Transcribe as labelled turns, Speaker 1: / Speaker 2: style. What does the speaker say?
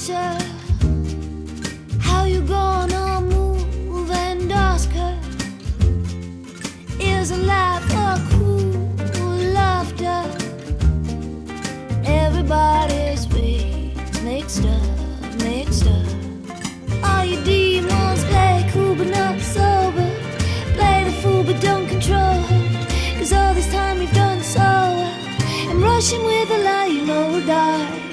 Speaker 1: her how you gonna move and ask her, isn't life a cool laughter? Everybody's ways mixed up, mixed up. All you demons play cool but not sober, play the fool but don't control her, 'cause all this time you've done so well, and rushing with a lie you know will die.